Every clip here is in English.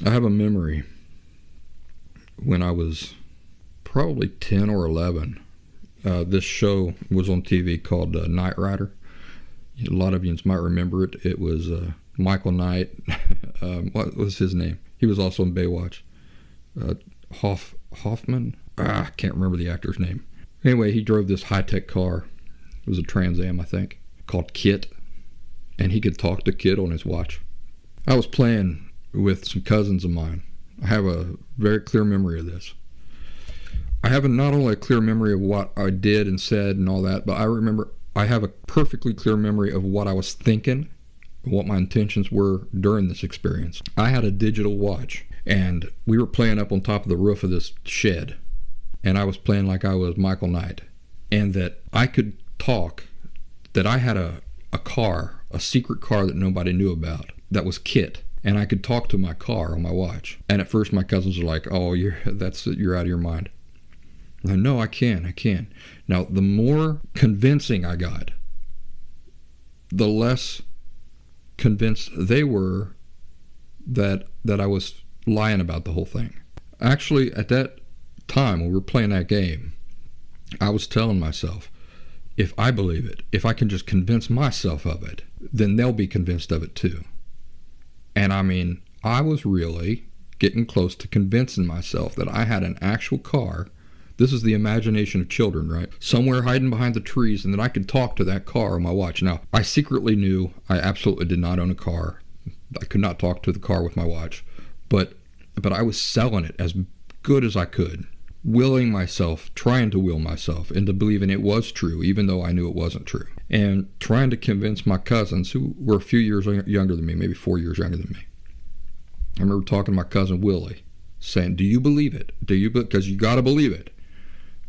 I have a memory when I was probably 10 or 11. This show was on TV called Knight Rider. A lot of you might remember it. It was Michael Knight. What was his name? He was also in Baywatch. Hoffman? I can't remember the actor's name. Anyway, he drove this high-tech car. It was a Trans Am, I think, called KITT. And he could talk to KITT on his watch. I was playing with some cousins of mine. I have a very clear memory of this. I have not only a clear memory of what I did and said and all that, but I have a perfectly clear memory of what I was thinking, what my intentions were during this experience. I had a digital watch, and we were playing up on top of the roof of this shed, and I was playing like I was Michael Knight, and that I could talk, that I had a car, a secret car that nobody knew about, that was KITT, and I could talk to my car on my watch. And at first my cousins were like, "Oh, you're out of your mind." And no, I can. Now, the more convincing I got, the less convinced they were that I was lying about the whole thing. Actually, at that time when we were playing that game, I was telling myself, if I believe it, if I can just convince myself of it, then they'll be convinced of it too. And I mean, I was really getting close to convincing myself that I had an actual car. This is the imagination of children, right? Somewhere hiding behind the trees, and that I could talk to that car on my watch. Now, I secretly knew I absolutely did not own a car. I could not talk to the car with my watch. But I was selling it as good as I could, trying to will myself into believing it was true, even though I knew it wasn't true. And trying to convince my cousins, who were a few years younger than me, maybe 4 years younger than me. I remember talking to my cousin Willie, saying, "Do you believe it? Because you got to believe it,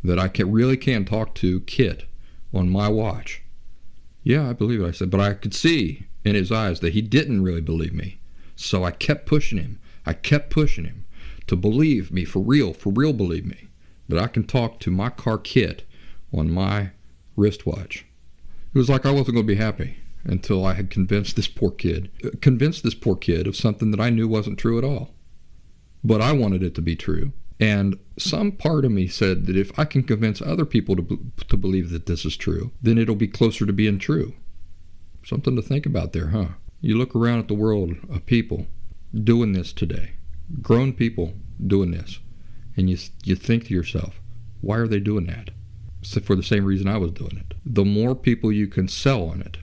that I really can talk to KITT on my watch." "Yeah, I believe it," I said, but I could see in his eyes that he didn't really believe me. So I kept pushing him. To believe me, for real believe me, that I can talk to my car KITT on my wristwatch. It was like I wasn't going to be happy until I had convinced this poor kid of something that I knew wasn't true at all. But I wanted it to be true. And some part of me said that if I can convince other people to believe that this is true, then it'll be closer to being true. Something to think about there, huh? You look around at the world of people doing this today, grown people doing this, and you think to yourself, why are they doing that? So for the same reason I was doing it. The more people you can sell on it,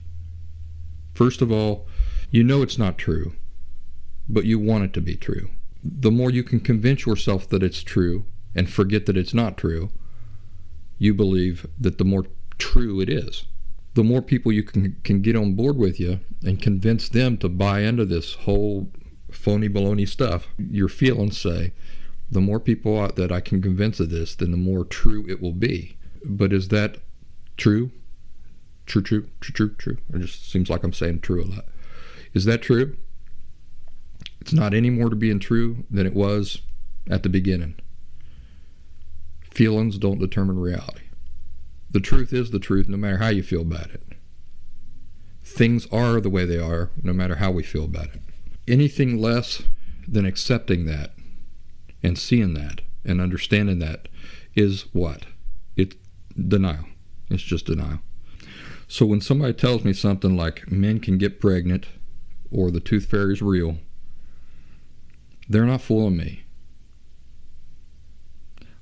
first of all, you know it's not true, but you want it to be true. The more you can convince yourself that it's true and forget that it's not true, you believe that the more true it is. The more people you can get on board with you and convince them to buy into this whole phony baloney stuff, your feelings say, the more people that I can convince of this, then the more true it will be. But is that true? True. It just seems like I'm saying true a lot. Is that true? It's not any more to being true than it was at the beginning. Feelings don't determine reality. The truth is the truth, no matter how you feel about it. Things are the way they are, no matter how we feel about it. Anything less than accepting that and seeing that and understanding that is what? It's denial. It's just denial. So when somebody tells me something like men can get pregnant or the tooth fairy's real, they're not fooling me.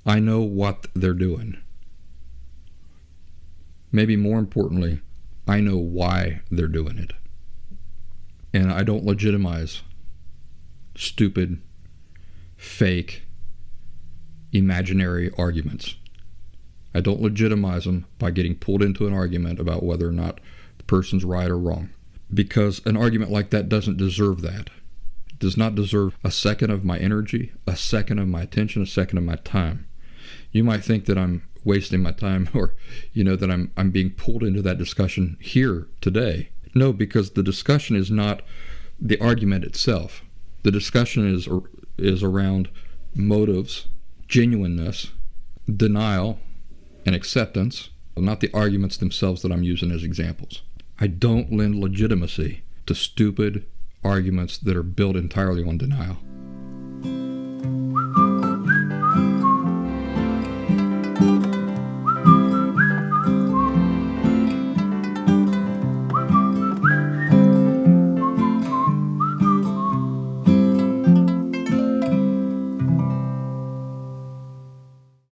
I know what they're doing. Maybe more importantly, I know why they're doing it. And I don't legitimize stupid, fake, imaginary arguments. I don't legitimize them by getting pulled into an argument about whether or not the person's right or wrong. Because an argument like that doesn't deserve that. It does not deserve a second of my energy, a second of my attention, a second of my time. You might think that I'm wasting my time or, that I'm being pulled into that discussion here today. No, because the discussion is not the argument itself. The discussion is around motives, genuineness, denial, and acceptance, not the arguments themselves that I'm using as examples. I don't lend legitimacy to stupid arguments that are built entirely on denial.